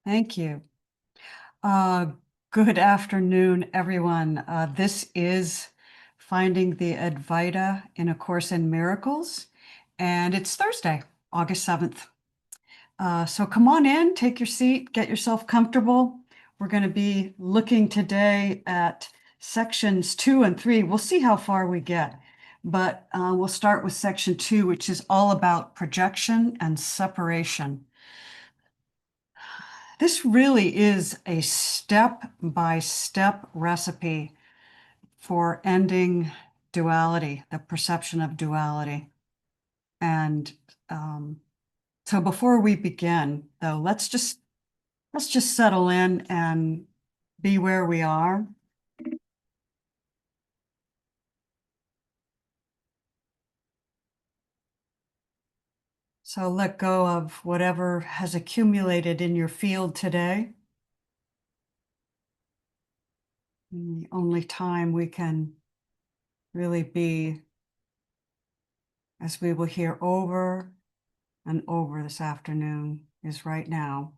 Thank you. Uh, Good afternoon, everyone. This is Finding the Advaita in A Course in Miracles, and it's Thursday, August 7th. So come on in, take your seat, get yourself comfortable. We're going to be looking today at sections 2 and 3. We'll see how far we get, but we'll start with section 2, which is all about projection and separation. This really is a step-by-step recipe for ending duality, the perception of duality. And so before we begin, though, let's just settle in and be where we are. So let go of whatever has accumulated in your field today. And the only time we can really be, as we will hear over and over this afternoon, is right now.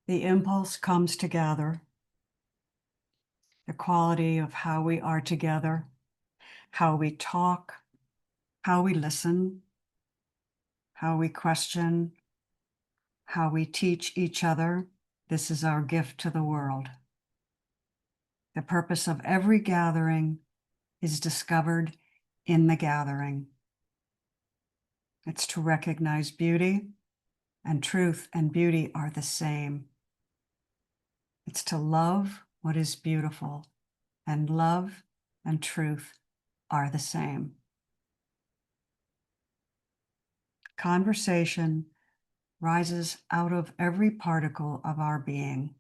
The impulse comes together, the quality of how we are together, how we talk, how we listen, how we question, how we teach each other. This is our gift to the world. The purpose of every gathering is discovered in the gathering. It's to recognize beauty, and truth and beauty are the same. It's to love what is beautiful, and love and truth are the same. Conversation rises out of every particle of our being.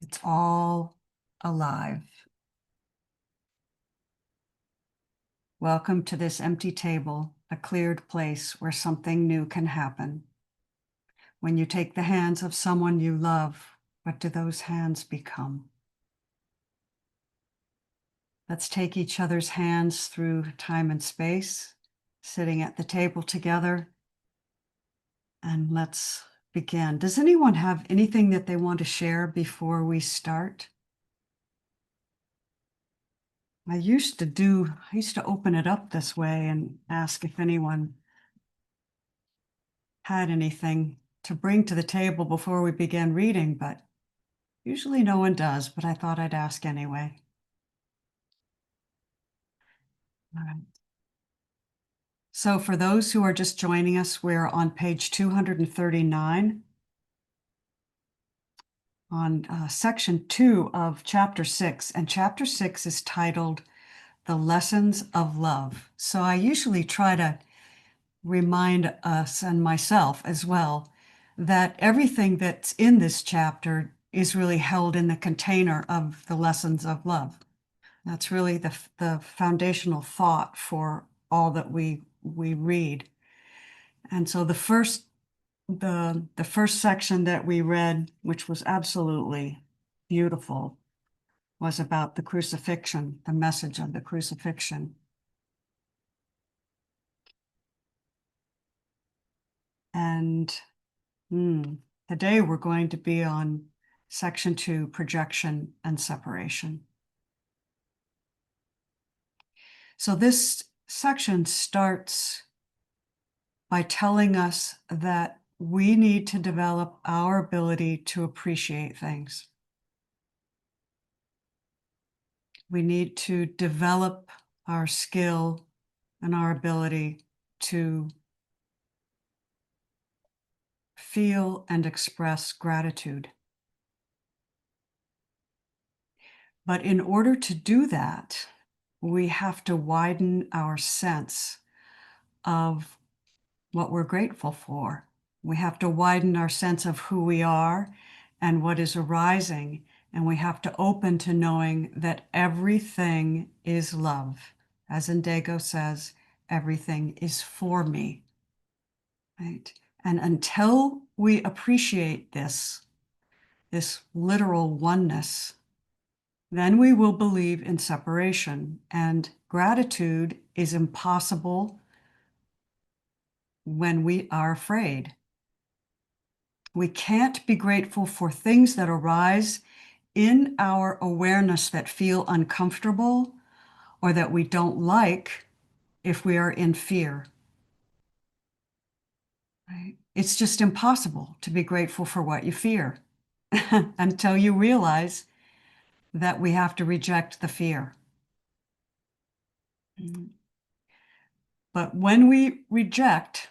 It's all alive. Welcome to this empty table, a cleared place where something new can happen. When you take the hands of someone you love, what do those hands become? Let's take each other's hands through time and space, sitting at the table together, and let's begin. Does anyone have anything that they want to share before we start? I used to open it up this way and ask if anyone had anything to bring to the table before we began reading, but usually no one does, but I thought I'd ask anyway. All right. So for those who are just joining us, we're on page 239 on section 2 of chapter 6, and chapter 6 is titled The Lessons of Love. So I usually try to remind us and myself as well that everything that's in this chapter is really held in the container of the lessons of love. That's really the foundational thought for all that we read. And so the first section that we read, which was absolutely beautiful, was about the crucifixion, the message of the crucifixion. And today we're going to be on section 2, projection and separation. So this section starts by telling us that we need to develop our ability to appreciate things. We need to develop our skill and our ability to feel and express gratitude. But in order to do that, we have to widen our sense of what we're grateful for. We have to widen our sense of who we are and what is arising. And we have to open to knowing that everything is love. As Indigo says, everything is for me. Right? And until we appreciate this literal oneness, then we will believe in separation. And gratitude is impossible when we are afraid. We can't be grateful for things that arise in our awareness that feel uncomfortable or that we don't like if we are in fear. Right? It's just impossible to be grateful for what you fear until you realize that we have to reject the fear. But when we reject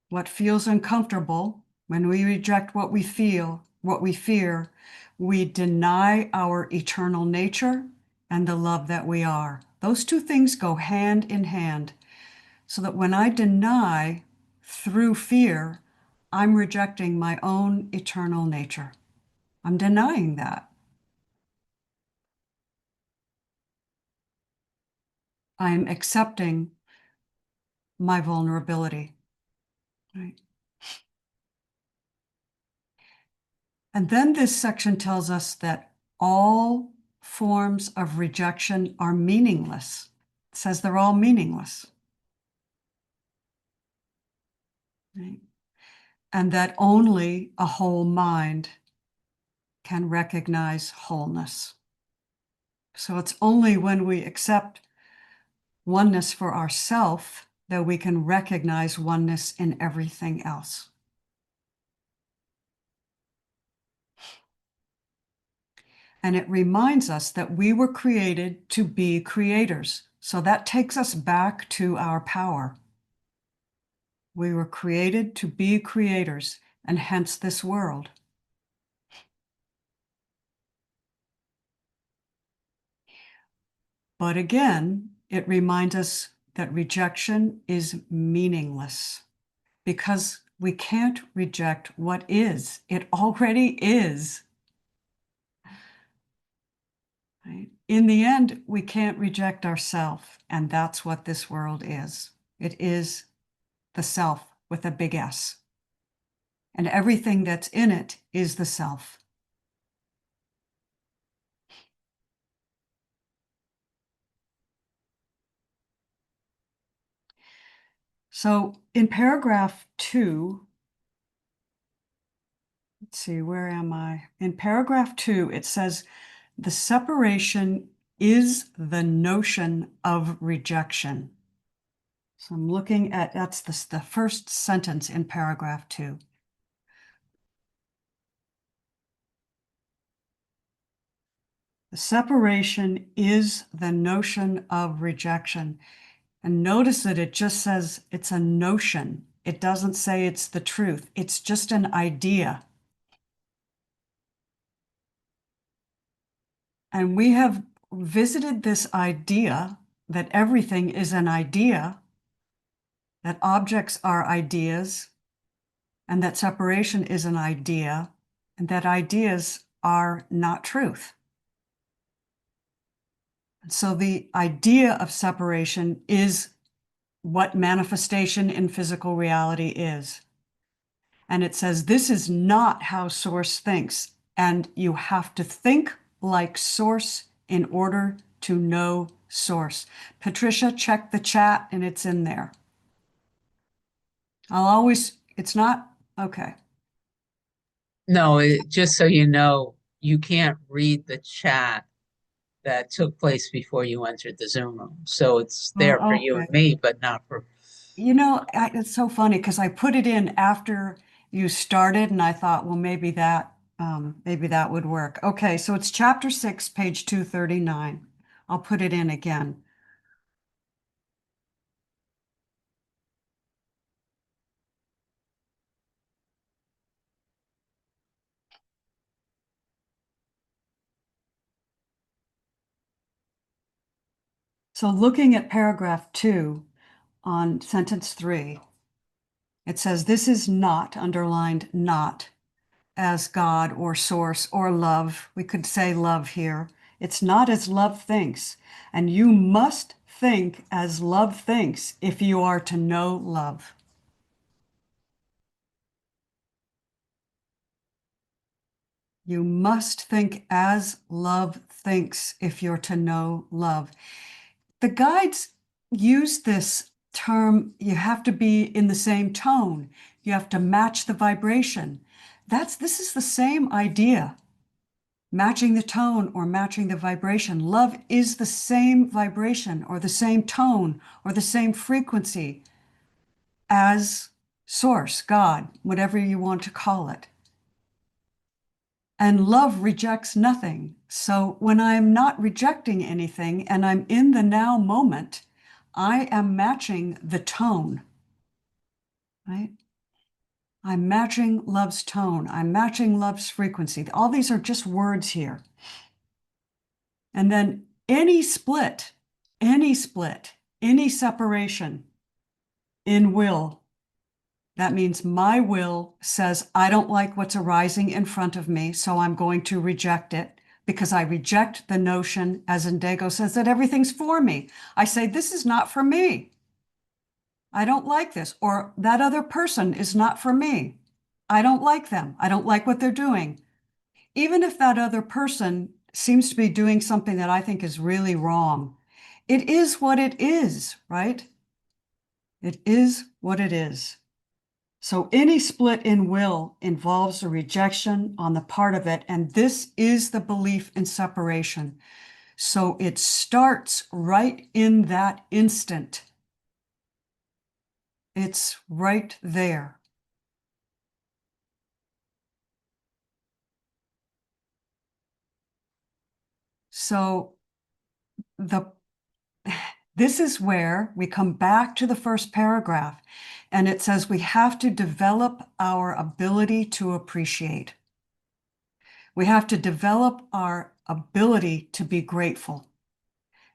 what feels uncomfortable, when we reject what we feel, what we fear, we deny our eternal nature and the love that we are. Those two things go hand in hand. So that when I deny through fear, I'm rejecting my own eternal nature. I'm denying that. I'm accepting my vulnerability. Right? And then this section tells us that all forms of rejection are meaningless. It says they're all meaningless. Right? And that only a whole mind can recognize wholeness. So it's only when we accept oneness for ourself that we can recognize oneness in everything else. And it reminds us that we were created to be creators. So that takes us back to our power. We were created to be creators, and hence this world. But again, it reminds us that rejection is meaningless because we can't reject what is. It already is. Right? In the end, we can't reject ourself, and that's what this world is. It is the self with a big S. And everything that's in it is the self. So in paragraph 2, let's see, where am I? In paragraph 2, it says, the separation is the notion of rejection. So I'm looking at, that's the first sentence in paragraph 2. The separation is the notion of rejection. And notice that it just says it's a notion. It doesn't say it's the truth. It's just an idea. And we have visited this idea that everything is an idea, that objects are ideas, and that separation is an idea, and that ideas are not truth. So the idea of separation is what manifestation in physical reality is. And it says, this is not how Source thinks. And you have to think like Source in order to know Source. Patricia, check the chat and it's in there. It's not, okay. No, just so you know, you can't read the chat that took place before you entered the Zoom room. So it's there for Oh, you and okay. me, but not for. It's so funny because I put it in after you started and I thought, well, maybe that would work. Okay, so it's chapter 6, page 239. I'll put it in again. So looking at paragraph 2 on sentence 3, It says, this is not, underlined, not as God or source or love. We could say love here. It's not as love thinks. And you must think as love thinks if you are to know love. You must think as love thinks if you're to know love. The guides use this term, you have to be in the same tone. You have to match the vibration. This is the same idea. Matching the tone or matching the vibration. Love is the same vibration or the same tone or the same frequency as source, God, whatever you want to call it. And love rejects nothing. So when I'm not rejecting anything and I'm in the now moment, I am matching the tone, right? I'm matching love's tone. I'm matching love's frequency. All these are just words here. And then any split, any separation in will, that means my will says, I don't like what's arising in front of me, so I'm going to reject it because I reject the notion, as Indigo says, that everything's for me. I say, this is not for me. I don't like this, or that other person is not for me. I don't like them. I don't like what they're doing. Even if that other person seems to be doing something that I think is really wrong, it is what it is, right? It is what it is. So any split in will involves a rejection on the part of it, and this is the belief in separation. So it starts right in that instant. It's right there. So this is where we come back to the first paragraph, and it says we have to develop our ability to appreciate. We have to develop our ability to be grateful.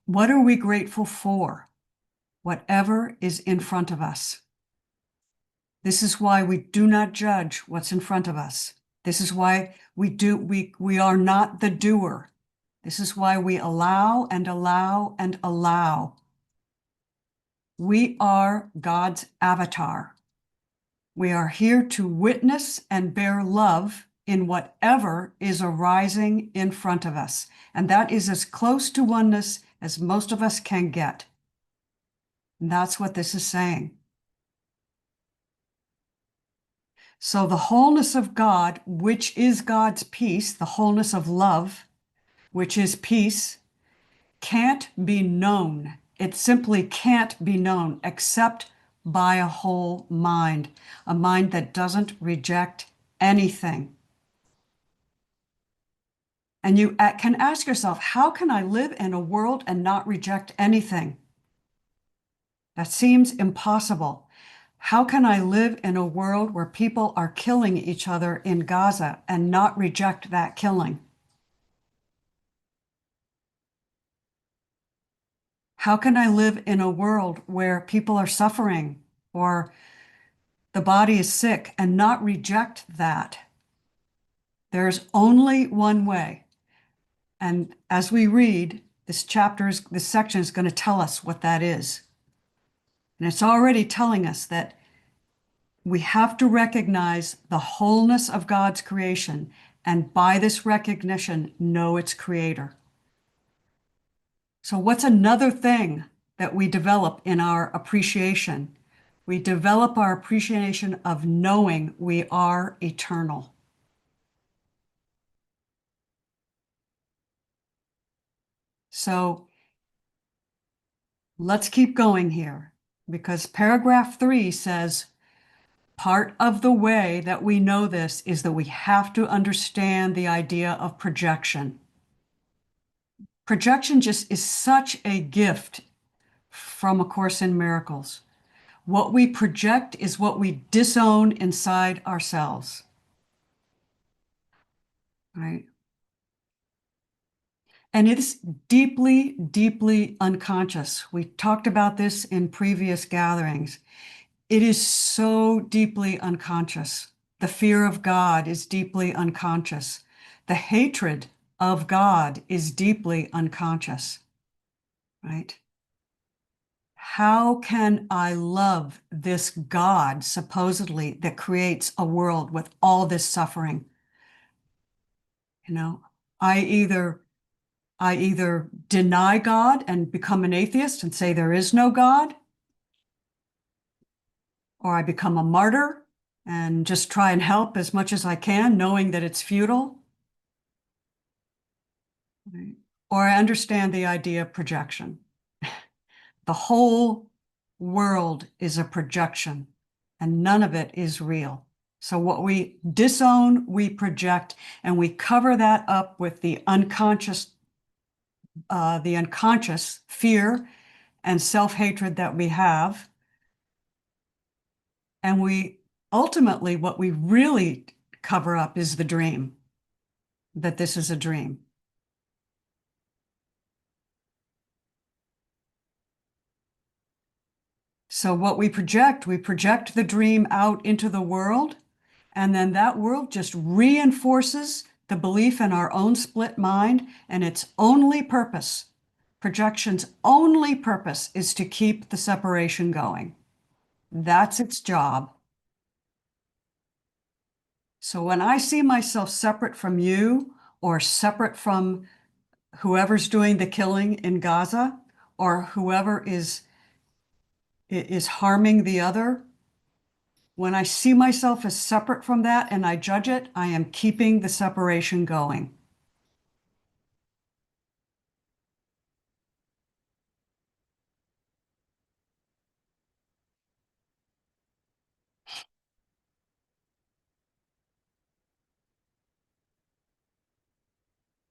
What are we grateful for? Whatever is in front of us. This is why we do not judge what's in front of us. This is why we are not the doer. This is why we allow and allow and allow. We are God's avatar. We are here to witness and bear love in whatever is arising in front of us. And that is as close to oneness as most of us can get. And that's what this is saying. So the wholeness of God, which is God's peace, the wholeness of love, which is peace, can't be known. It simply can't be known except by a whole mind, a mind that doesn't reject anything. And you can ask yourself, how can I live in a world and not reject anything? That seems impossible. How can I live in a world where people are killing each other in Gaza and not reject that killing? How can I live in a world where people are suffering or the body is sick and not reject that? There's only one way. And as we read, this section is going to tell us what that is. And it's already telling us that we have to recognize the wholeness of God's creation, and by this recognition, know its creator. So what's another thing that we develop in our appreciation? We develop our appreciation of knowing we are eternal. So let's keep going here, because paragraph 3 says, part of the way that we know this is that we have to understand the idea of projection. Projection just is such a gift from A Course in Miracles. What we project is what we disown inside ourselves, right? And it's deeply, deeply unconscious. We talked about this in previous gatherings. It is so deeply unconscious. The fear of God is deeply unconscious. The hatred of God is deeply unconscious, right? How can I love this God, supposedly, that creates a world with all this suffering? You know, I either deny God and become an atheist and say there is no God, or I become a martyr and just try and help as much as I can, knowing that it's futile. Right? Or I understand the idea of projection. The whole world is a projection, and none of it is real. So what we disown, we project, and we cover that up with the unconscious fear and self-hatred that we have. And we ultimately, what we really cover up is the dream, that this is a dream. So what we project the dream out into the world, and then that world just reinforces the belief in our own split mind and its only purpose. Projection's only purpose is to keep the separation going. That's its job. So when I see myself separate from you or separate from whoever's doing the killing in Gaza or whoever is harming the other, when I see myself as separate from that and I judge it, I am keeping the separation going.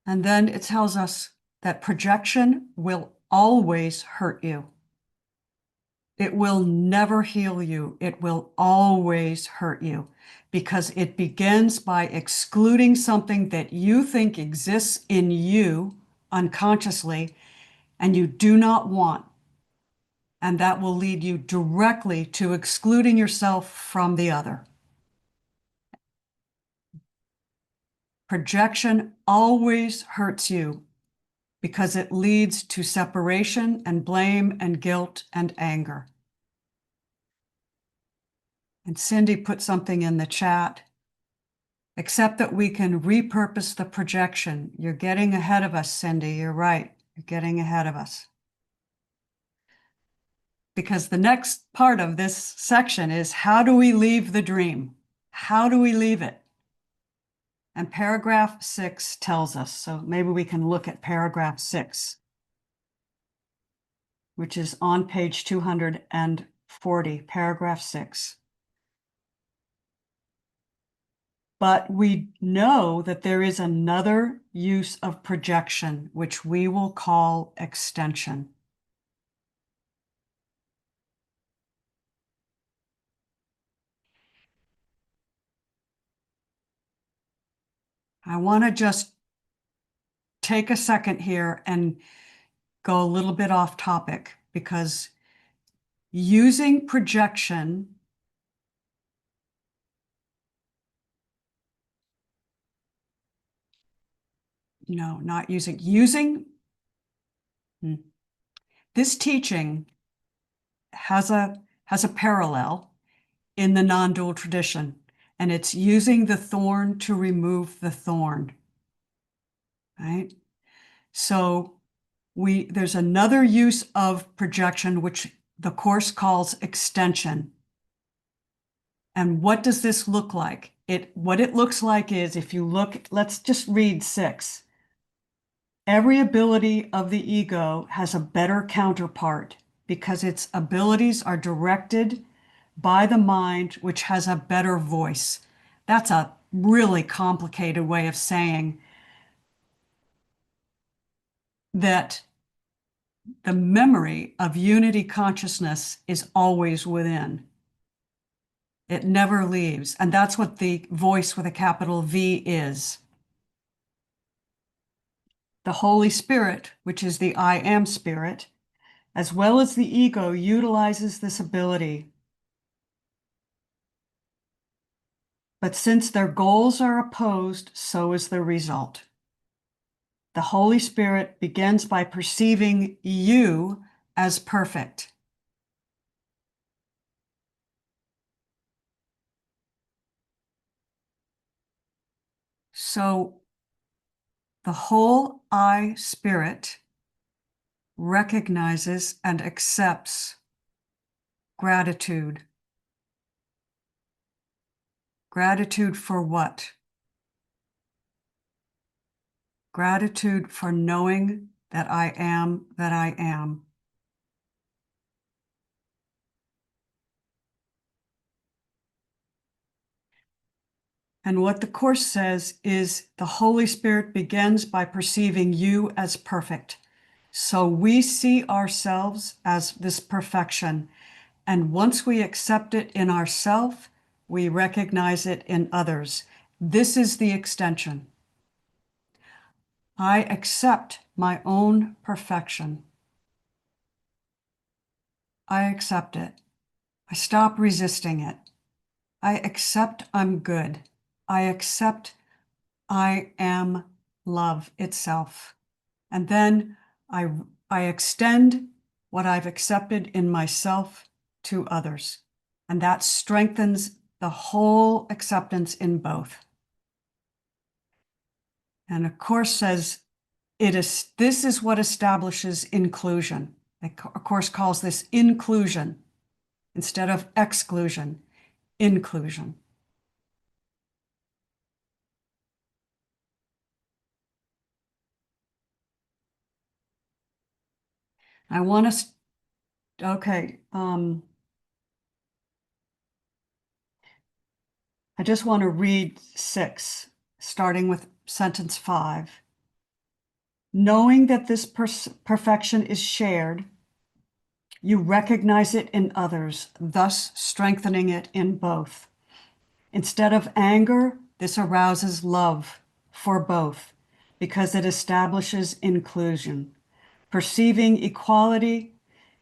And then it tells us that projection will always hurt you. It will never heal you. It will always hurt you because it begins by excluding something that you think exists in you unconsciously and you do not want. And that will lead you directly to excluding yourself from the other. Projection always hurts you because it leads to separation and blame and guilt and anger. And Cindy put something in the chat. Except that we can repurpose the projection. You're getting ahead of us, Cindy. You're right. You're getting ahead of us. Because the next part of this section is how do we leave the dream? How do we leave it? And paragraph 6 tells us. So maybe we can look at paragraph 6, which is on page 240, paragraph 6. But we know that there is another use of projection, which we will call extension. I want to just take a second here and go a little bit off topic because using projection not using this teaching has a parallel in the non-dual tradition, and it's using the thorn to remove the thorn, right? So there's another use of projection, which the Course calls extension. And what does this look like? What it looks like is if you look, let's just read 6. Every ability of the ego has a better counterpart because its abilities are directed by the mind, which has a better voice. That's a really complicated way of saying that the memory of unity consciousness is always within. It never leaves. And that's what the voice with a capital V is. The Holy Spirit, which is the I am spirit, as well as the ego, utilizes this ability. But since their goals are opposed, so is the result. The Holy Spirit begins by perceiving you as perfect. So the whole I spirit recognizes and accepts gratitude. Gratitude for what? Gratitude for knowing that I am that I am. And what the Course says is the Holy Spirit begins by perceiving you as perfect. So we see ourselves as this perfection. And once we accept it in ourselves, we recognize it in others. This is the extension. I accept my own perfection. I accept it. I stop resisting it. I accept I'm good. I accept I am love itself. And then I extend what I've accepted in myself to others. And that strengthens the whole acceptance in both. And a Course says this is what establishes inclusion. A Course calls this inclusion instead of exclusion, inclusion. I want us, okay, I just want to read 6, starting with sentence 5. Knowing that this perfection is shared, you recognize it in others, thus strengthening it in both. Instead of anger, this arouses love for both because it establishes inclusion. Perceiving equality,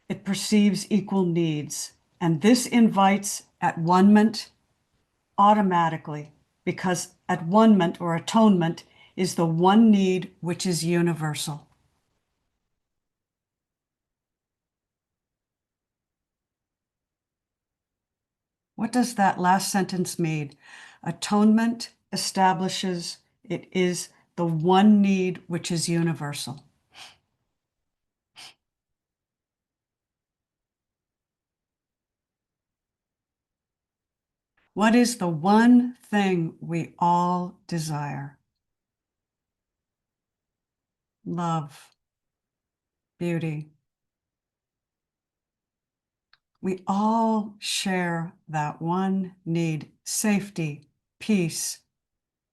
it perceives equal needs, and this invites at-one-ment automatically, because at-one-ment or atonement is the one need which is universal. What does that last sentence mean? Atonement establishes it is the one need which is universal. What is the one thing we all desire? Love, beauty. We all share that one need: safety, peace,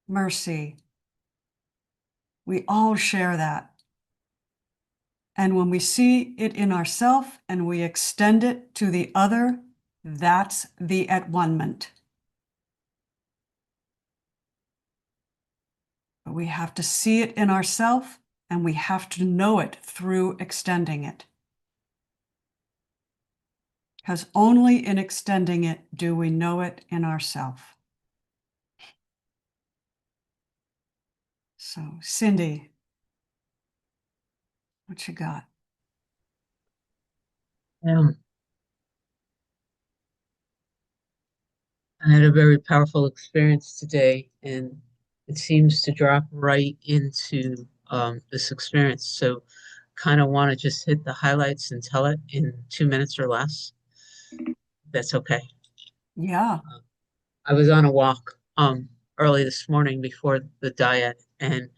mercy. We all share that. And when we see it in ourselves and we extend it to the other, that's the at-one-ment. But we have to see it in ourselves and we have to know it through extending it. Because only in extending it do we know it in ourselves. So, Cindy, what you got? Um, I had a very powerful experience today, and it seems to drop right into this experience. So, kind of want to just hit the highlights and tell it in 2 minutes or less. That's okay. Yeah. I was on a walk early this morning before the diet, and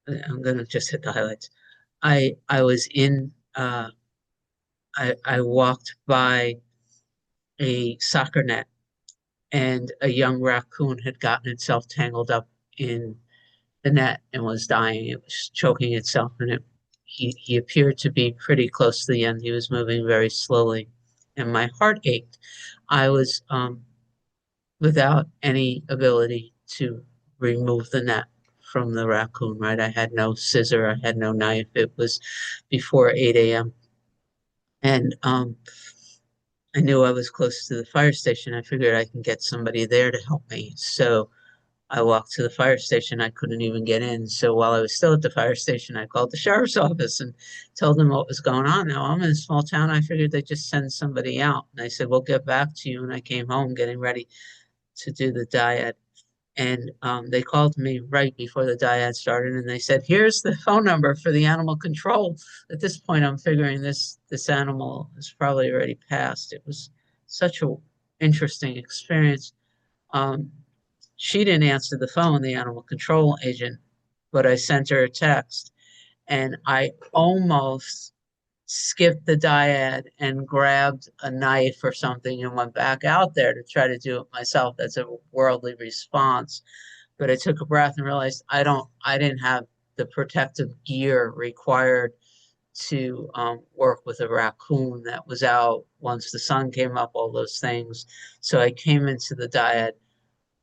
I'm gonna just hit the highlights. I was in I walked by a soccer net, and a young raccoon had gotten itself tangled up in the net and was dying. It was choking itself, and he appeared to be pretty close to the end. He was moving very slowly, and my heart ached. I was without any ability to remove the net from the raccoon, right? I had no scissor, I had no knife. It was before 8 a.m. And I knew I was close to the fire station. I figured I can get somebody there to help me. So I walked to the fire station. I couldn't even get in. So while I was still at the fire station, I called the sheriff's office and told them what was going on. Now I'm in a small town. I figured they'd just send somebody out. And I said, we'll get back to you. And I came home getting ready to do the diet. And they called me right before the dyad started, and they said, "Here's the phone number for the animal control." At this point, I'm figuring this animal is probably already passed. It was such a interesting experience. Um, she didn't answer the phone, the animal control agent, but I sent her a text, and I almost skipped the dyad and grabbed a knife or something and went back out there to try to do it myself. That's a worldly response. But I took a breath and realized I didn't have the protective gear required to work with a raccoon that was out once the sun came up, all those things. So I came into the dyad.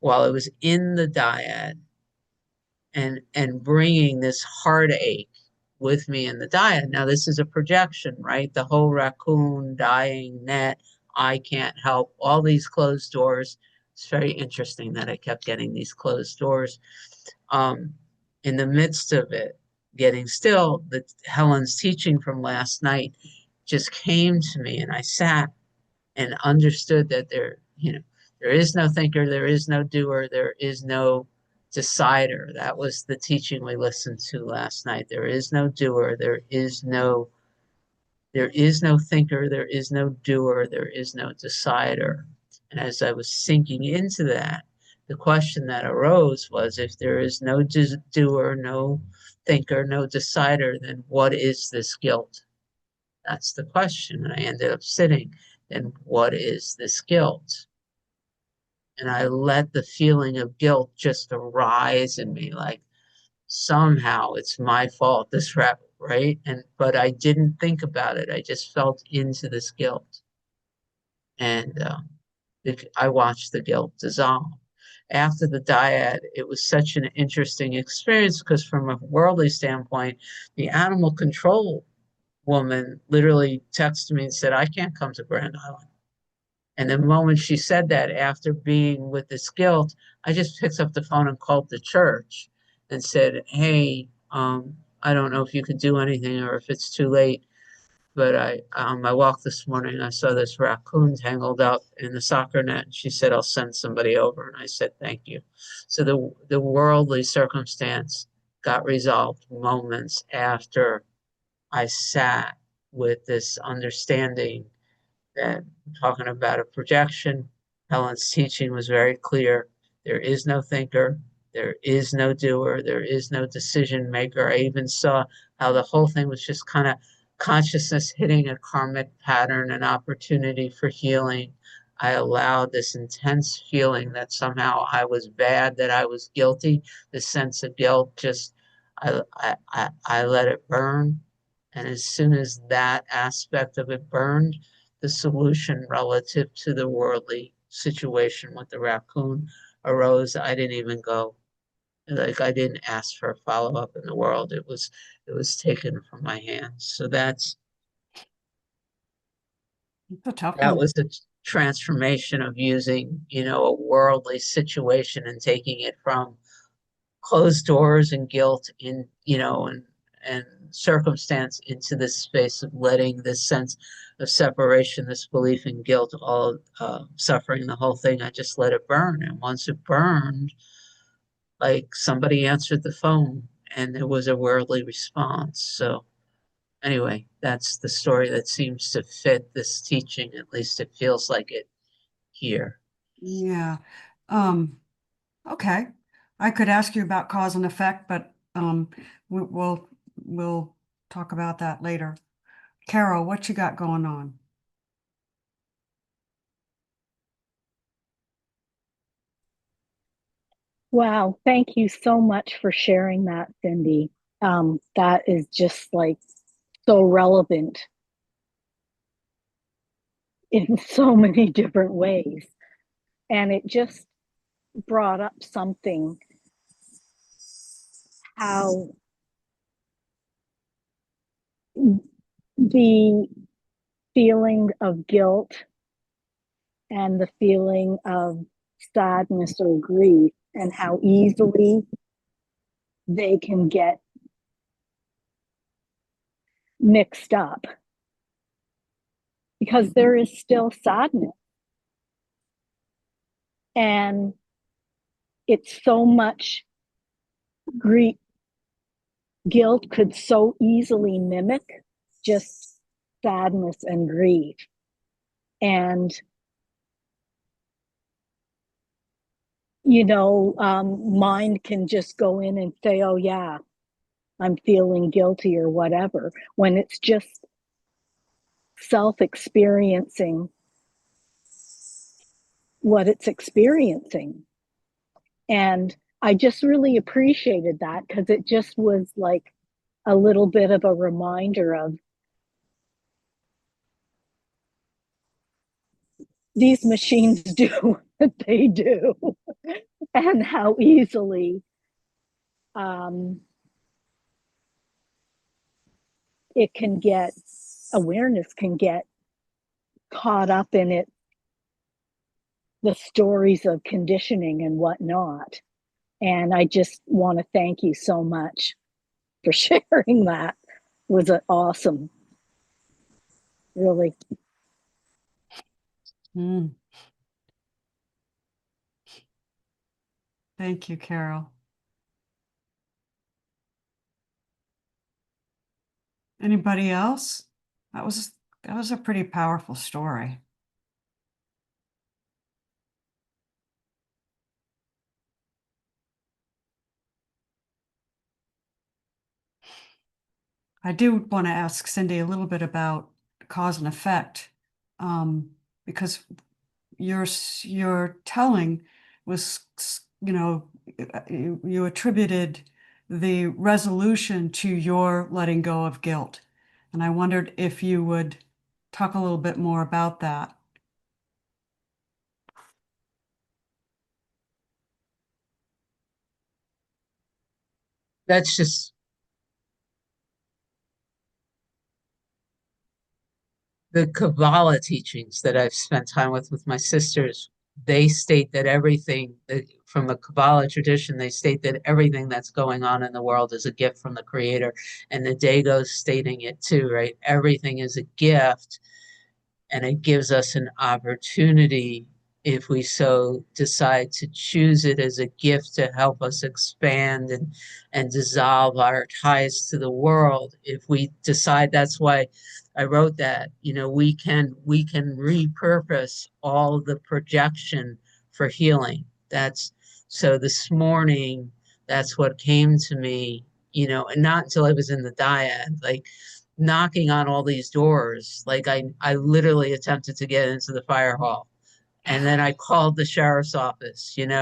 While I was in the dyad and bringing this heartache with me in the dyad. Now this is a projection, right? The whole raccoon dying net, I can't help, all these closed doors. It's very interesting that I kept getting these closed doors. Um, in the midst of it, getting still, Helen's teaching from last night just came to me, and I sat and understood that there is no thinker, there is no doer, there is no decider. That was the teaching we listened to last night. There is no doer, there is no thinker, there is no doer, there is no decider. And as I was sinking into that, the question that arose was, if there is no doer, no thinker, no decider, then what is this guilt? That's the question. And I ended up sitting, and what is this guilt? And I let the feeling of guilt just arise in me, like somehow it's my fault, this rap, right? But I didn't think about it. I just felt into this guilt. And I watched the guilt dissolve. After the dyad, it was such an interesting experience because from a worldly standpoint, the animal control woman literally texted me and said, I can't come to Grand Island. And the moment she said that, after being with this guilt, I just picked up the phone and called the church and said, hey, I don't know if you could do anything or if it's too late, but on my walk this morning, I saw this raccoon tangled up in the soccer net. And she said, I'll send somebody over. And I said, thank you. So the worldly circumstance got resolved moments after I sat with this understanding that talking about a projection, Helen's teaching was very clear. There is no thinker, there is no doer, there is no decision maker. I even saw how the whole thing was just kind of consciousness hitting a karmic pattern, an opportunity for healing. I allowed this intense feeling that somehow I was bad, that I was guilty, the sense of guilt, just I let it burn. And as soon as that aspect of it burned, the solution relative to the worldly situation with the raccoon arose. I didn't even go, like I didn't ask for a follow-up in the world. It was taken from my hands. So It's a tough that one. was the transformation of using, a worldly situation and taking it from closed doors and guilt and circumstance into this space of letting this sense of separation, this belief in guilt, all suffering, the whole thing. I just let it burn. And once it burned, like somebody answered the phone and there was a worldly response. So anyway, that's the story that seems to fit this teaching. At least it feels like it here. Yeah. Um, okay. I could ask you about cause and effect, but we'll talk about that later. Carol, what you got going on? Wow, thank you so much for sharing that, Cindy. That is just like so relevant in so many different ways. And it just brought up something, how the feeling of guilt and the feeling of sadness or grief, and how easily they can get mixed up, because there is still sadness, and it's so much grief. Guilt could so easily mimic just sadness and grief. And, mind can just go in and say, oh, yeah, I'm feeling guilty or whatever, when it's just self-experiencing what it's experiencing. And I just really appreciated that, because it just was like a little bit of a reminder of these machines do what they do, and how easily it can get, awareness can get caught up in it, the stories of conditioning and whatnot. And I just want to thank you so much for sharing that. It was awesome, really. Mm. Thank you, Carol. Anybody else? That was a pretty powerful story. I do want to ask Cindy a little bit about cause and effect, because your telling was, you attributed the resolution to your letting go of guilt. And I wondered if you would talk a little bit more about that. That's just the Kabbalah teachings that I've spent time with my sisters. They state that everything from a Kabbalah tradition, they state that everything that's going on in the world is a gift from the Creator. And the Dago's stating it too, right? Everything is a gift, and it gives us an opportunity, if we so decide, to choose it as a gift to help us expand and dissolve our ties to the world. If we decide, that's why I wrote that, we can repurpose all the projection for healing. That's so this morning, that's what came to me, and not until I was in the dyad, like knocking on all these doors. Like I literally attempted to get into the fire hall. And then I called the sheriff's office, and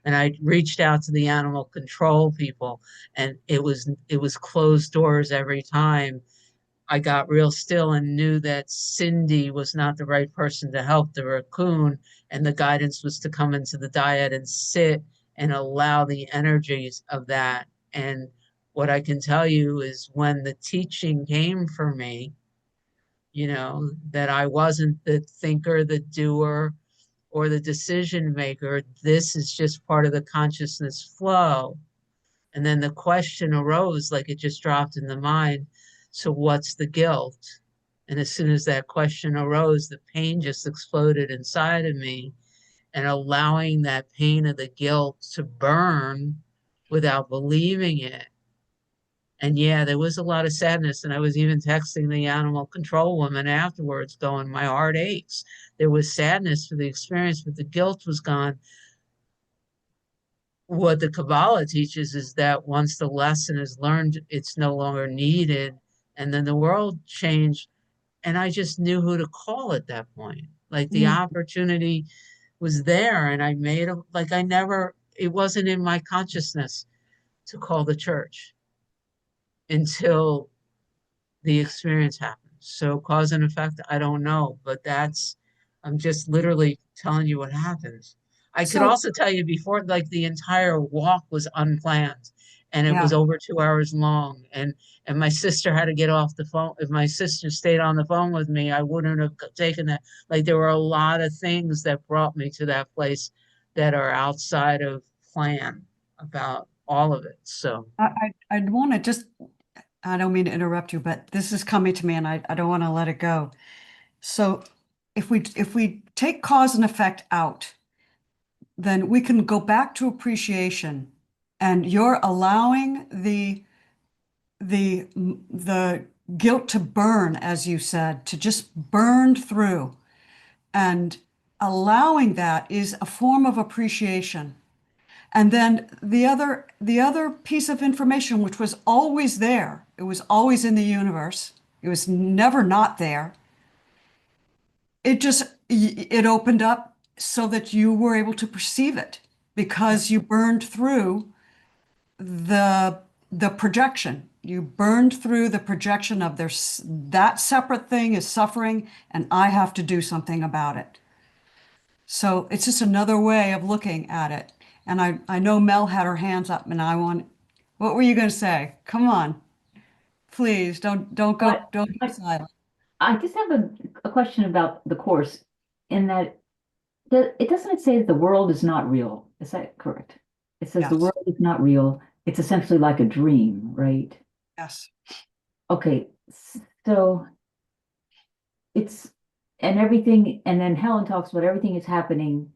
I reached out to the animal control people, and it was closed doors every time. I got real still and knew that Cindy was not the right person to help the raccoon, and the guidance was to come into the dyad and sit and allow the energies of that. And what I can tell you is, when the teaching came for me, that I wasn't the thinker, the doer, or the decision maker. This is just part of the consciousness flow. And then the question arose, like it just dropped in the mind. So what's the guilt? And as soon as that question arose, the pain just exploded inside of me, and allowing that pain of the guilt to burn without believing it. And yeah, there was a lot of sadness. And I was even texting the animal control woman afterwards going, my heart aches. There was sadness for the experience, but the guilt was gone. What the Kabbalah teaches is that once the lesson is learned, it's no longer needed. And then the world changed. And I just knew who to call at that point. Like the opportunity was there. And I made it like it wasn't in my consciousness to call the church until the experience happens. So cause and effect, I don't know, but I'm just literally telling you what happens. I could So, also tell you before, like the entire walk was unplanned. and it Yeah. was over 2 hours long. And my sister had to get off the phone. If my sister stayed on the phone with me, I wouldn't have taken that. Like, there were a lot of things that brought me to that place that are outside of plan about all of it. So I'd want to just, I don't mean to interrupt you, but this is coming to me and I don't want to let it go. So if we take cause and effect out, then we can go back to appreciation, and you're allowing the guilt to burn, as you said, to just burn through. And allowing that is a form of appreciation. And then the other piece of information, which was always there, it was always in the universe, it was never not there. It opened up so that you were able to perceive it because you burned through the the projection. You burned through the projection of that separate thing is suffering, and I have to do something about it. So it's just another way of looking at it. And I know Mel had her hands up, and what were you going to say? Come on, please But don't go I, silent. I just have a question about the course in that it doesn't say that the world is not real. Is that correct? It says the Yes, world is not real. It's essentially like a dream, right? yes, Okay, so it's and everything, and then Helen talks about everything is happening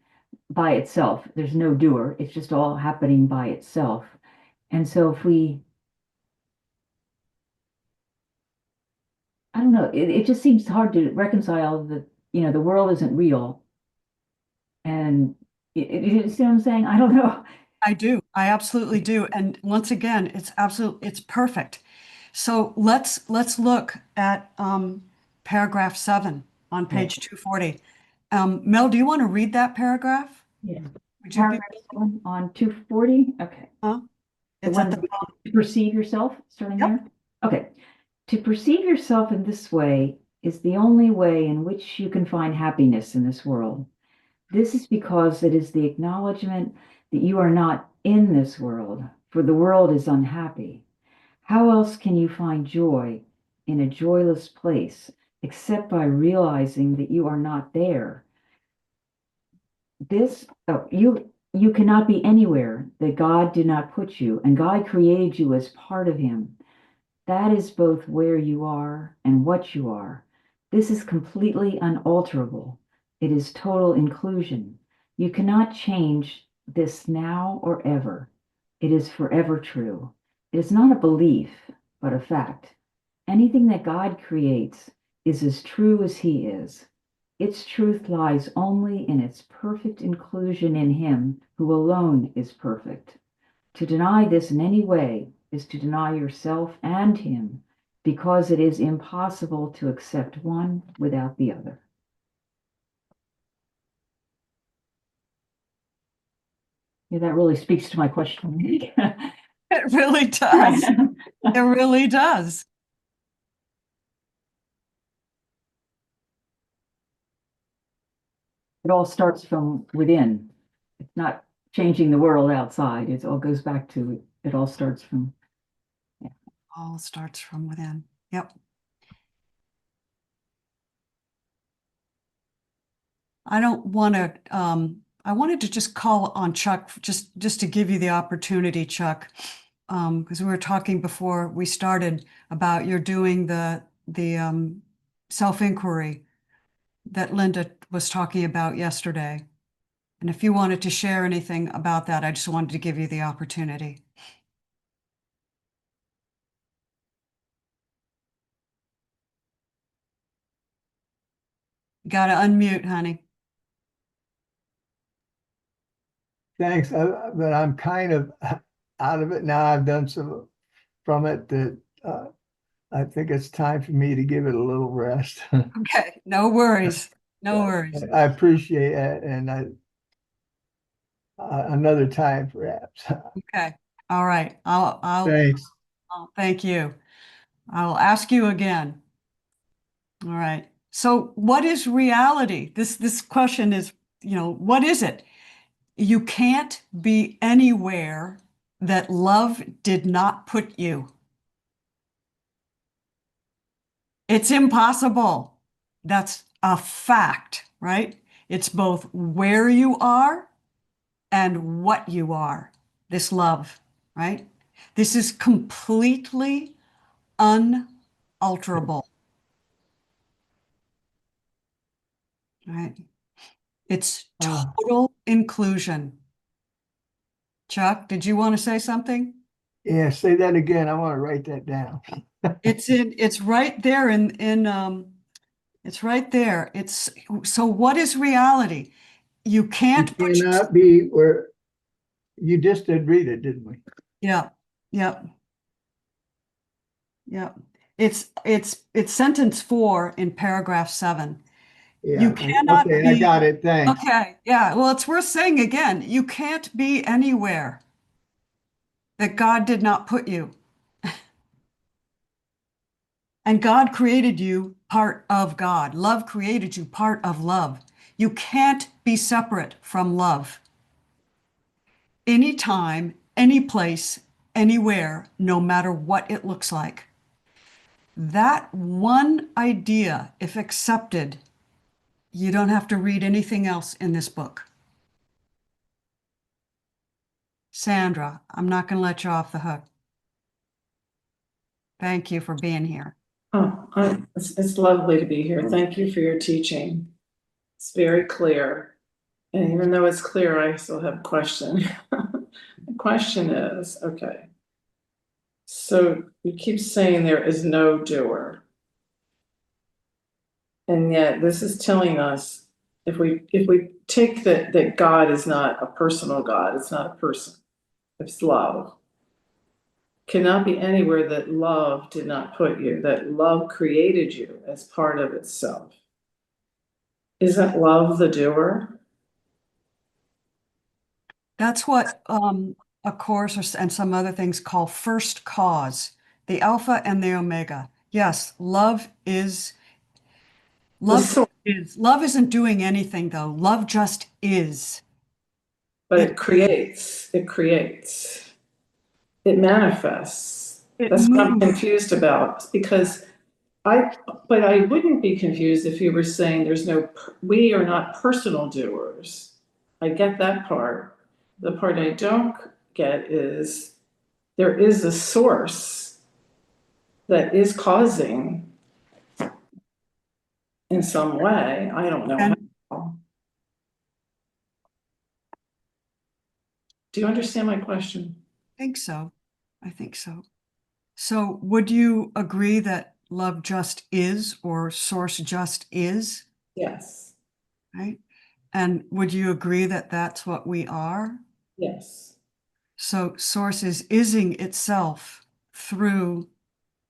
by itself. There's no doer. It's just all happening by itself. And so if we, I don't know, it just seems hard to reconcile that, the world isn't real. And you see what I'm saying? I don't know. I do. I absolutely do. And once again, it's perfect. So let's look at paragraph 7 on Yeah. page 240. Mel, do you want to read that paragraph? Yeah. Would you be, Paragraph 7 on 240. Okay. huh? The It's at one the, to perceive yourself, starting yep. there. Okay. To perceive yourself in this way is the only way in which you can find happiness in this world. This is because it is the acknowledgement that you are not in this world, for the world is unhappy. How else can you find joy in a joyless place except by realizing that you are not there? You cannot be anywhere that God did not put you, and God created you as part of Him. That is both where you are and what you are. This is completely unalterable. It is total inclusion. You cannot change this now or ever. It is forever true. It is not a belief, but a fact. Anything that God creates is as true as He is. Its truth lies only in its perfect inclusion in Him who alone is perfect. To deny this in any way is to deny yourself and Him, because it is impossible to accept one without the other. Yeah, that really speaks to my question. It really does. It really does. It all starts from within. It's not changing the world outside. It all goes back to it all starts from. All starts from within. Yep. I don't want to, I wanted to just call on Chuck just to give you the opportunity, Chuck. Because we were talking before we started about you're doing the self-inquiry that Linda was talking about yesterday. And if you wanted to share anything about that, I just wanted to give you the opportunity. You got to unmute, honey. Thanks, but I'm kind of out of it now. I've done some from it that I think it's time for me to give it a little rest. Okay, no worries. No worries. I appreciate it, and another time perhaps. Okay. All right. Thanks. Thank you. I'll ask you again. All right. So what is reality? This question is, what is it? You can't be anywhere that love did not put you. It's impossible. That's a fact, right? It's both where you are and what you are, this love, right? This is completely unalterable, right? It's total inclusion. Chuck, did you want to say something? Yeah, say that again. I want to write that down. It's right there it's right there. So what is reality? You You can't put your, cannot be where you just did read it, didn't we? yeah, yeah, yeah. It's sentence 4 in paragraph 7. You Yeah. cannot Okay, I be, got it. Thanks. okay, yeah, well, it's worth saying again. You can't be anywhere that God did not put you. And God created you part of God. Love created you part of love. You can't be separate from love. Anytime, any place, anywhere, no matter what it looks like. That one idea, if accepted, you don't have to read anything else in this book. Sandra, I'm not going to let you off the hook. Thank you for being here. It's lovely to be here. Thank you for your teaching. It's very clear. And even though it's clear, I still have a question. The question is, okay, so you keep saying there is no doer. And yet this is telling us if we take that God is not a personal God, it's not a person, it's love. Cannot be anywhere that love did not put you, that love created you as part of itself. Isn't love the doer? That's what a course and some other things call first cause, the alpha and the omega. Yes, love So, isn't doing anything though. Love just is. but it creates, it manifests. It That's what I'm moves. confused about because but I wouldn't be confused if you were saying we are not personal doers. I get that part. The part I don't get is there is a source that is causing in some way. I don't know And how. Do you understand my question? I think so. I think so. So would you agree that love just is or source just is, Yes. right? And would you agree that that's what we are? Yes. So source is ising itself through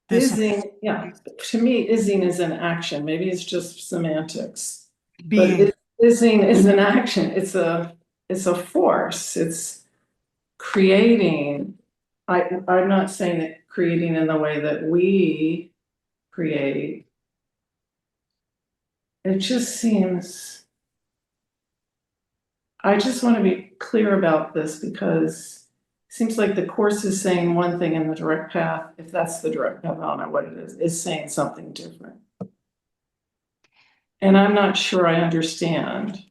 this Ising, yeah. To me, ising is an action. Maybe it's just semantics. But being. ising is an action. It's a force. It's creating. I'm not saying that creating in the way that we create. It just seems, I just want to be clear about this because it seems like the course is saying one thing in the direct path, if that's the direct path, I don't know what it is saying something different. And I'm not sure I understand.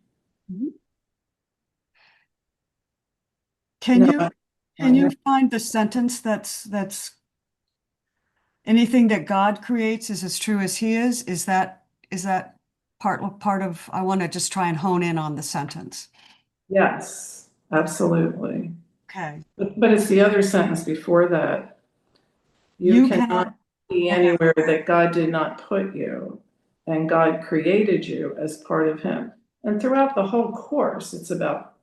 Can No, you can you find the sentence that's anything that God creates is as true as he is? Is that part of I want to just try and hone in on the sentence. Yes, absolutely. Okay. But it's the other sentence before that. You cannot be anywhere that God did not put you, and God created you as part of him. And throughout the whole course, it's about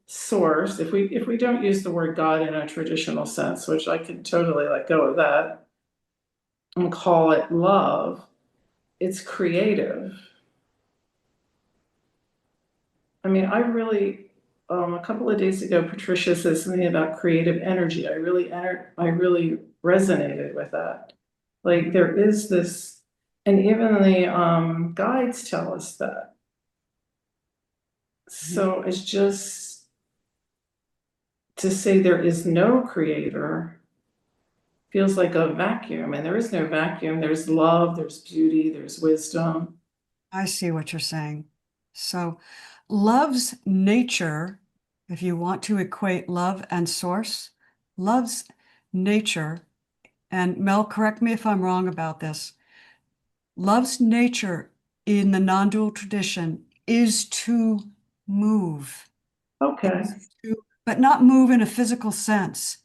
source. If we don't use the word God in a traditional sense, which I can totally let go of that, and call it love, it's creative. I mean, I really, a couple of days ago, Patricia said something about creative energy. I really resonated with that. Like there is this, and even the guides tell us that. So it's just, to say there is no creator feels like a vacuum, and there is no vacuum. There's love, there's beauty, there's wisdom. I see what you're saying. So love's nature, if you want to equate love and source, love's nature, and Mel, correct me if I'm wrong about this, love's nature in the non-dual tradition is to move. Okay. But not move in a physical sense.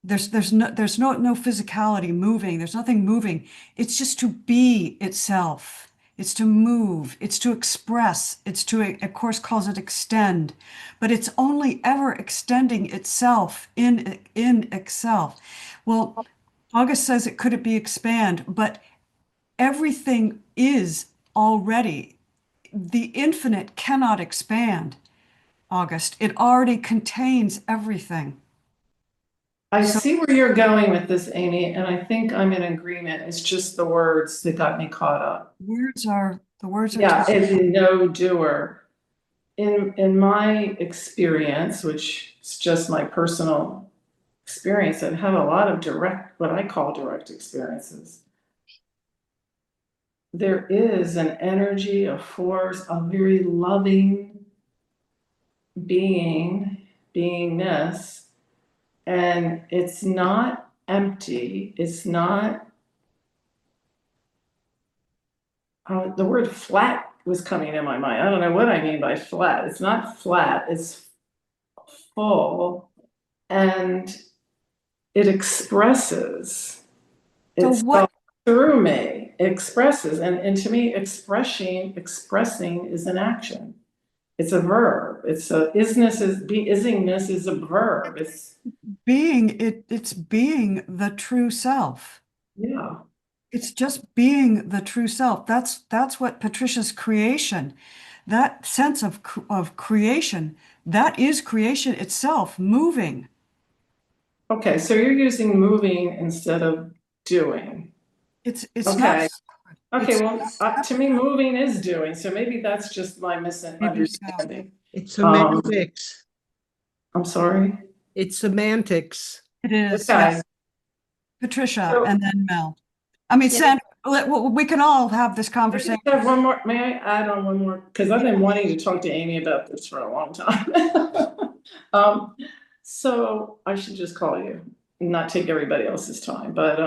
There's no physicality moving. There's nothing moving. It's just to be itself. It's to move. It's to express. It's to, a course calls it extend, but it's only ever extending itself in itself. Well, August says it couldn't be expand, but everything is already. The infinite cannot expand, August. It already contains everything. I So see where you're going with this, Amy, and I think I'm in agreement. It's just the words that got me caught up. the words are Yeah, tough. as in no doer. In my experience, which is just my personal experience, I've had a lot of direct, what I call direct experiences. There is an energy, a force, a very loving beingness, and it's not empty. It's not, the word flat was coming in my mind. I don't know what I mean by flat. It's not flat, it's full, and it expresses So itself through me. It expresses, and to me, expressing is an action. It's a verb. It's a isingness is a verb. It's it's being the true self. yeah. It's just being the true self. That's what Patricia's creation, that sense of creation, that is creation itself, moving. Okay, so you're using moving instead of doing. It's Okay. not. Okay, It's well, to me, moving is doing. So maybe that's just my maybe so. misunderstanding. It's semantics. I'm sorry. It's semantics. It is, Okay. yes. Patricia So- and then Mel. I mean, Yeah. Sandra, we can all have this I conversation. just have one more. May I add on one more? Because I've been wanting to talk to Amy about this for a long time. So I should just call you and not take everybody else's time. But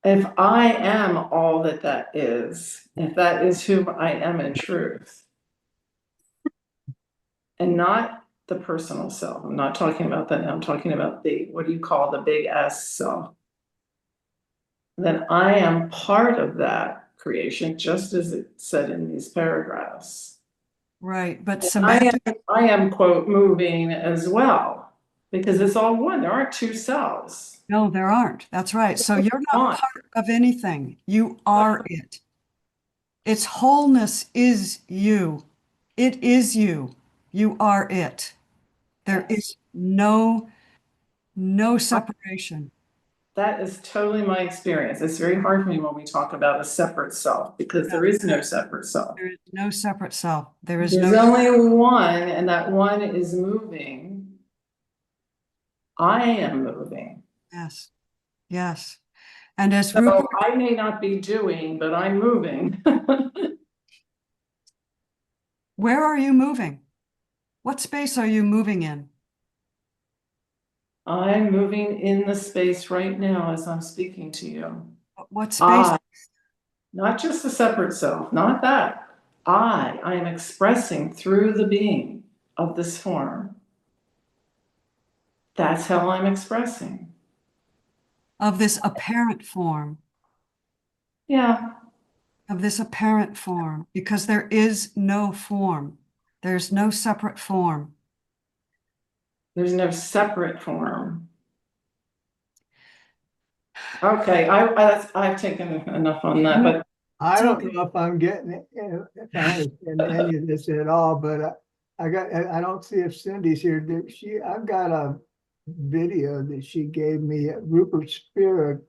if I am all that is, if that is who I am in truth, and not the personal self, I'm not talking about that now. I'm talking about the, what do you call the big S self? Then I am part of that creation, just as it said in these paragraphs. Right, but I am quote moving as well, because it's all one. There aren't two selves. no, there aren't. That's right. So you're not One. part of anything. You are it. Its wholeness is you. It is you. You are it. There is no separation. That is totally my experience. It's very hard for me when we talk about a separate self, because there is no separate self. There is no separate self. There is There's no. only one, and that one is moving. I am moving. Yes. Yes. And as So Rupert, I may not be doing, but I'm moving. where are you moving? What space are you moving in? I'm moving in the space right now as I'm speaking to you. What space? Not just the separate self, not that. I am expressing through the being of this form. That's how I'm expressing. Of this apparent form. Yeah. Of this apparent form, because there is no form. There's no separate form. There's no separate form. Okay, I've taken enough on that, but I don't know if I'm getting it, if I understand any of this at all, but I don't see if Cindy's here. I've got a video that she gave me at Rupert Spirit,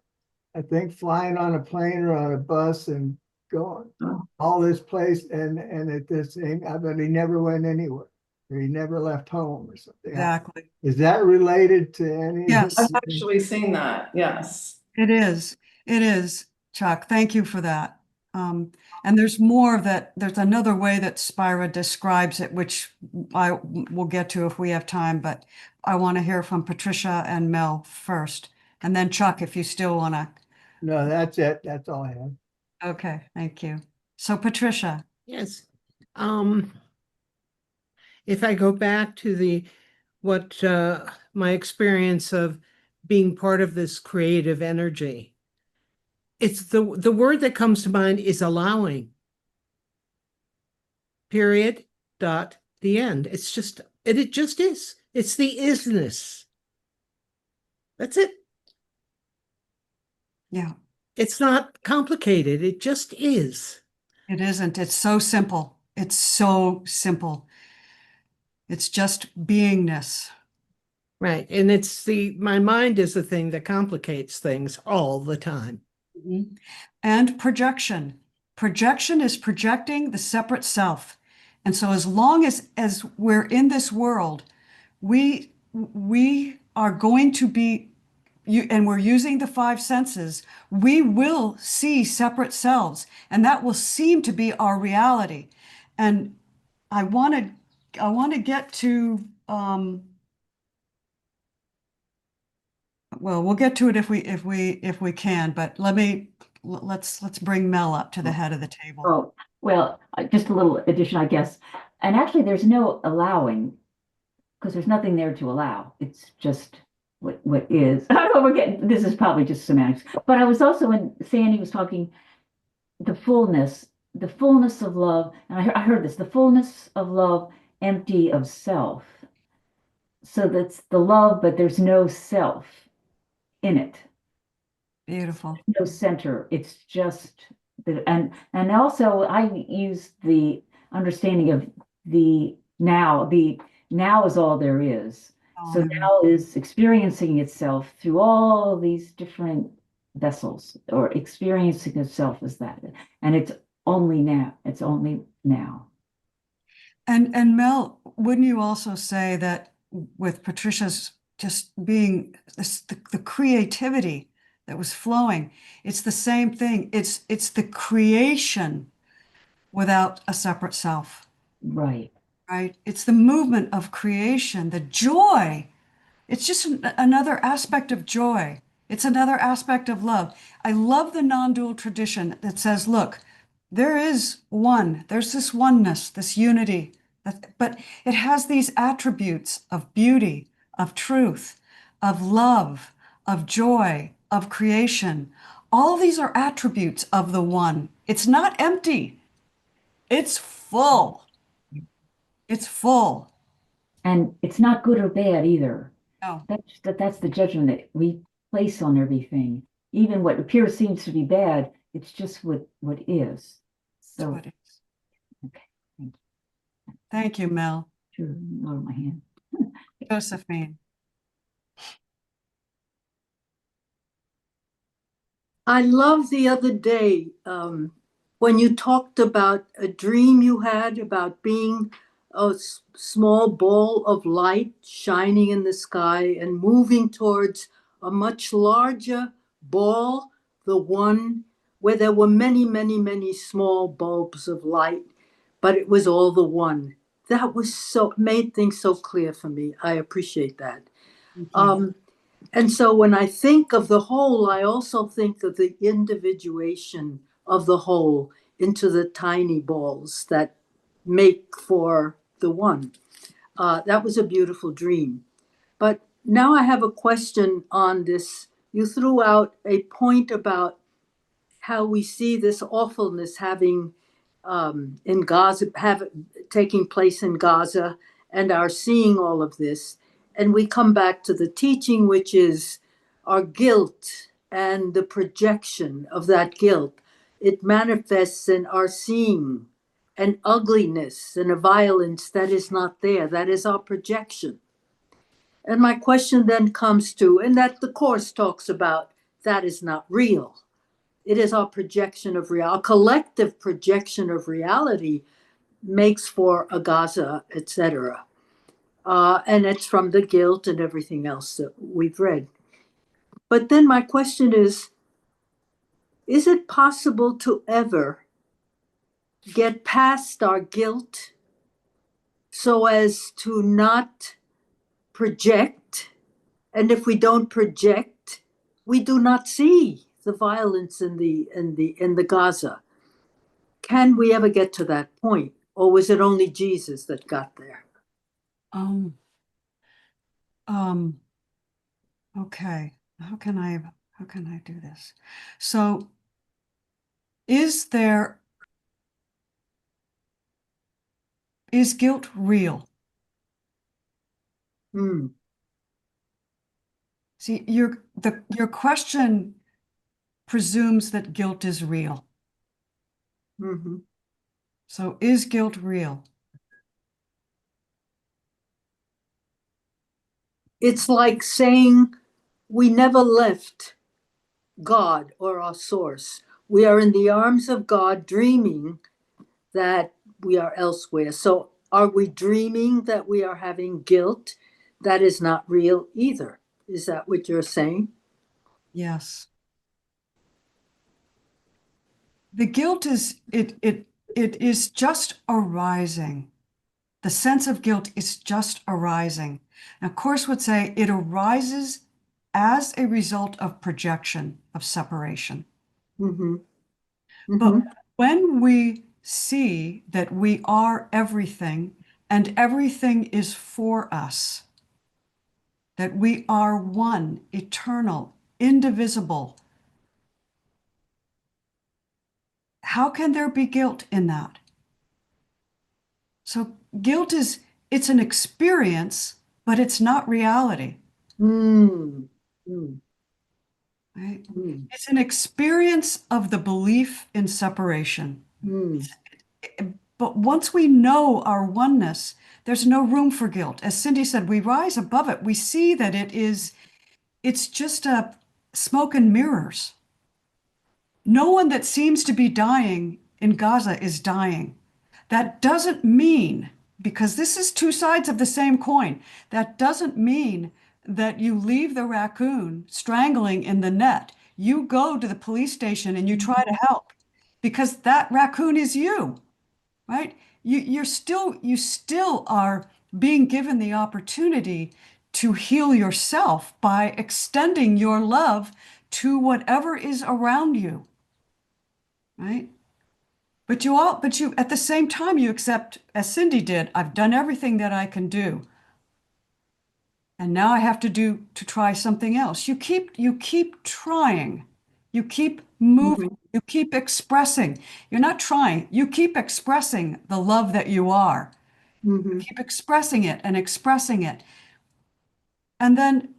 I think flying on a plane or on a bus and going all this place and at this thing, but he never went anywhere. or he never left home or something. Exactly. Is that related to any? Yes. I've actually seen that, yes. It is. It is, Chuck. Thank you for that. And there's more there's another way that Spira describes it, which I will get to if we have time, but I want to hear from Patricia and Mel first. And then Chuck, if you still want to. No, that's it. That's all I have. Okay, thank you. So Patricia. Yes. If I go back to what my experience of being part of this creative energy, it's the word that comes to mind is allowing. Period. Dot. The end. It's just it just is. It's the isness. That's it. Yeah, It's not complicated. It just is. it isn't. It's so simple. It's so simple. It's just beingness. Right. And it's my mind is the thing that complicates things all the time. Mhm. And projection. Projection is projecting the separate self. And so as long as we're in this world, we are going to be and we're using the five senses, we will see separate selves, and that will seem to be our reality. And I want to get to well, we'll get to it if we can, but let's bring Mel up to the head of the table. Oh, well, just a little addition, I guess. And actually, there's no allowing because there's nothing there to allow. It's just what is. I don't know, this is probably just semantics. But I was also when Sandy was talking, the fullness of love, and I heard this, the fullness of love, empty of self. So that's the love, but there's no self in it. Beautiful. No center. It's just and also I use the understanding of the now. The now is all there is. So now is experiencing itself through all these different vessels, or experiencing itself as that. And it's only now. It's only now. And Mel, wouldn't you also say that with Patricia's just being the creativity that was flowing, it's the same thing. It's the creation without a separate self. Right. Right? It's the movement of creation, the joy. It's just another aspect of joy. It's another aspect of love. I love the non-dual tradition that says, look, there is one, there's this oneness, this unity, but it has these attributes of beauty, of truth, of love, of joy, of creation. All these are attributes of the one. It's not empty. It's full. It's full. And it's not good or bad either. No. That's the judgment that we place on everything. Even what appears seems to be bad, it's just what is. So What it is. okay, thank you. Thank you, Mel. Sure, lower my hand. Josephine. I love the other day when you talked about a dream you had about being a small ball of light shining in the sky and moving towards a much larger ball, the one where there were many, many, many small bulbs of light, but it was all the one. That was made things so clear for me. I appreciate that. And so when I think of the whole, I also think of the individuation of the whole into the tiny balls that make for the one. That was a beautiful dream. But now I have a question on this. You threw out a point about how we see this awfulness having in Gaza, taking place in Gaza, and are seeing all of this. And we come back to the teaching, which is our guilt and the projection of that guilt. It manifests in our seeing an ugliness and a violence that is not there. That is our projection. And my question then comes to, and that the Course talks about, that is not real. It is our projection of reality. Our collective projection of reality makes for a Gaza, etc. And it's from the guilt and everything else that we've read. But then my question is it possible to ever get past our guilt so as to not project? And if we don't project, we do not see the violence in the Gaza. Can we ever get to that point? Or was it only Jesus that got there? Um, um, okay. How can I do this? So is guilt real? Hmm. See, your question presumes that guilt is real. Mm-hmm. So is guilt real? It's like saying we never left God or our source. We are in the arms of God, dreaming that we are elsewhere. So are we dreaming that we are having guilt? That is not real either. Is that what you're saying? Yes. The guilt it is just arising. The sense of guilt is just arising. Now, Course would say it arises as a result of projection, of separation. Mm-hmm. But Mm-hmm. when we see that we are everything and everything is for us, that we are one, eternal, indivisible, how can there be guilt in that? So guilt it's an experience, but it's not reality, Mm. Mm. right? Mm. It's an experience of the belief in separation. Mm. But once we know our oneness, there's no room for guilt. As Cindy said, we rise above it. We see that it's just a smoke and mirrors. No one that seems to be dying in Gaza is dying. That doesn't mean, because this is two sides of the same coin, that doesn't mean that you leave the raccoon strangling in the net. You go to the police station and you try to help because that raccoon is you, right? You still are being given the opportunity to heal yourself by extending your love to whatever is around you, right? But you at the same time you accept, as Cindy did, I've done everything that I can do. And now I have to try something else. You keep trying. You keep moving. You keep expressing. You're not trying. You keep expressing the love that you are. Mm-hmm. Keep expressing it and expressing it. And then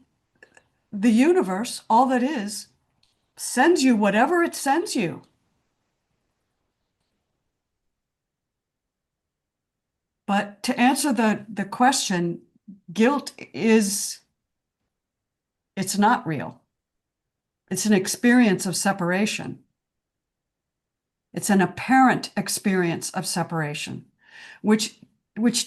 the universe, all that is, sends you whatever it sends you. But to answer the question, guilt it's not real. It's an experience of separation. It's an apparent experience of separation, which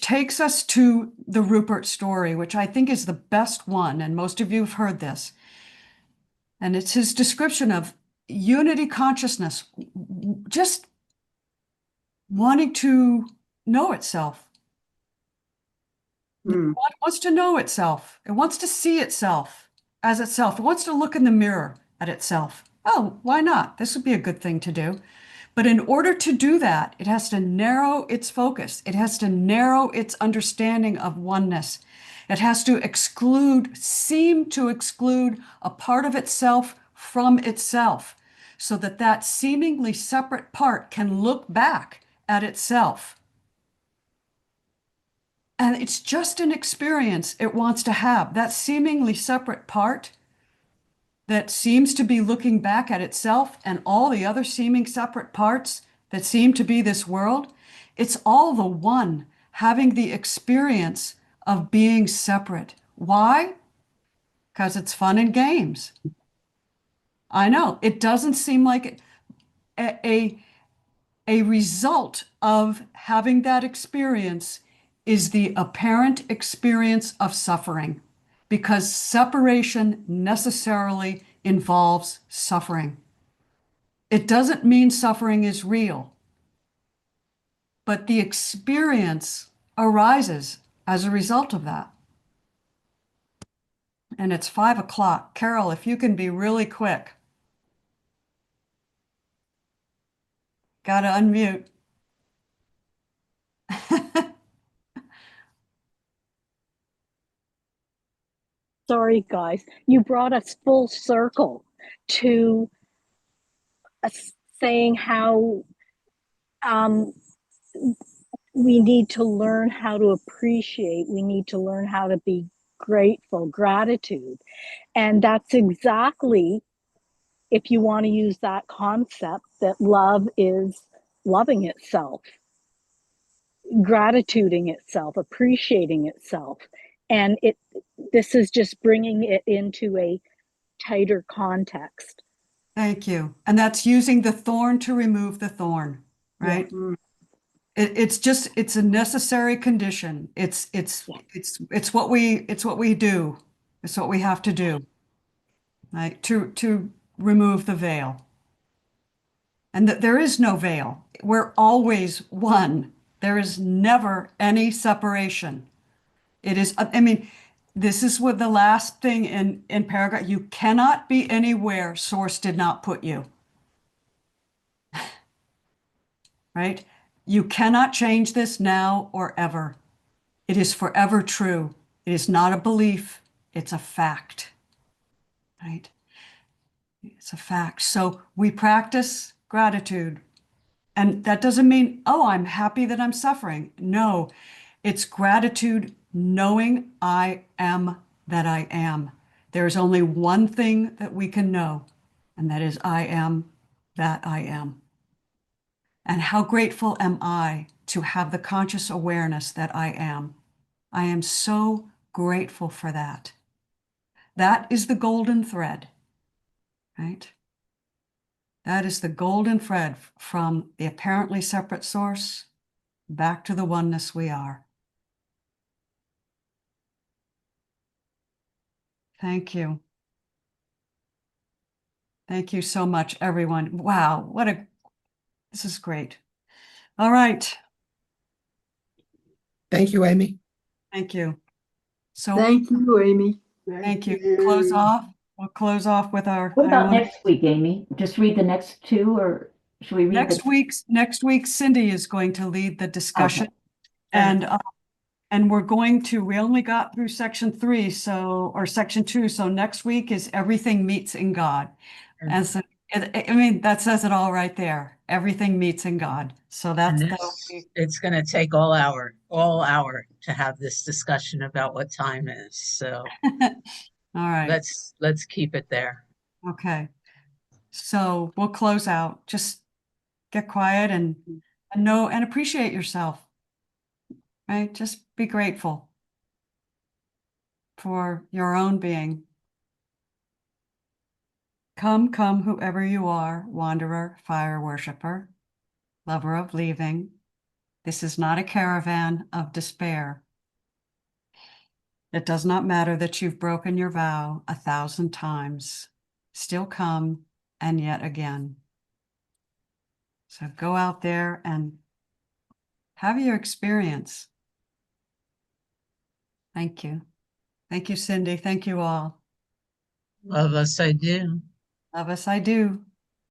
takes us to the Rupert story, which I think is the best one, and most of you have heard this. And it's his description of unity consciousness, just wanting to know itself. Mm. It wants to know itself. It wants to see itself as itself. It wants to look in the mirror at itself. Oh, why not? This would be a good thing to do. But in order to do that, it has to narrow its focus. It has to narrow its understanding of oneness. It has to seem to exclude a part of itself from itself, so that that seemingly separate part can look back at itself. And it's just an experience it wants to have. That seemingly separate part that seems to be looking back at itself and all the other seeming separate parts that seem to be this world, it's all the one having the experience of being separate. Why? Because it's fun and games. I know it doesn't seem like a result of having that experience is the apparent experience of suffering, because separation necessarily involves suffering. It doesn't mean suffering is real, but the experience arises as a result of that. And it's 5 o'clock. Carol, if you can be really quick. Gotta unmute. Sorry, guys. You brought us full circle to saying how we need to learn how to appreciate. We need to learn how to be grateful, gratitude. And that's exactly, if you want to use that concept, that love is loving itself, gratituding itself, appreciating itself. And this is just bringing it into a tighter context. Thank you. And that's using the thorn to remove the thorn, right? Yeah. It's a necessary condition. It's what we do. It's what we have to do, right? To remove the veil. And that there is no veil. We're always one. There is never any separation. It is, I mean, this is what the last thing in paragraph, you cannot be anywhere source did not put you. Right? You cannot change this now or ever. It is forever true. It is not a belief, it's a fact. Right? It's a fact. So we practice gratitude. And that doesn't mean, oh, I'm happy that I'm suffering. No, it's gratitude knowing I am that I am. There is only one thing that we can know, and that is I am that I am. And how grateful am I to have the conscious awareness that I am. I am so grateful for that. That is the golden thread, right? That is the golden thread from the apparently separate source back to the oneness we are. Thank you. Thank you so much, everyone. Wow, this is great. All right. Thank you, Amy. Thank you. So Thank you, Amy. thank you. Close off. We'll close off with our. What about next week, Amy? Just read the next two, or should we read Next week, Cindy is going to lead the discussion. Okay. And we're we only got through section 3, or section 2. So next week is everything meets in God. And so, I mean, that says it all right there. Everything meets in God. So it's going to take all hour to have this discussion about what time is. So all right. Let's keep it there. Okay. So we'll close out. Just get quiet and know and appreciate yourself. Right? Just be grateful for your own being. Come, whoever you are, wanderer, fire worshiper, lover of leaving. This is not a caravan of despair. It does not matter that you've broken your vow 1,000 times. Still come, and yet again. So go out there and have your experience. Thank you. Thank you, Cindy. Thank you all. Love us, I do. Love us, I do.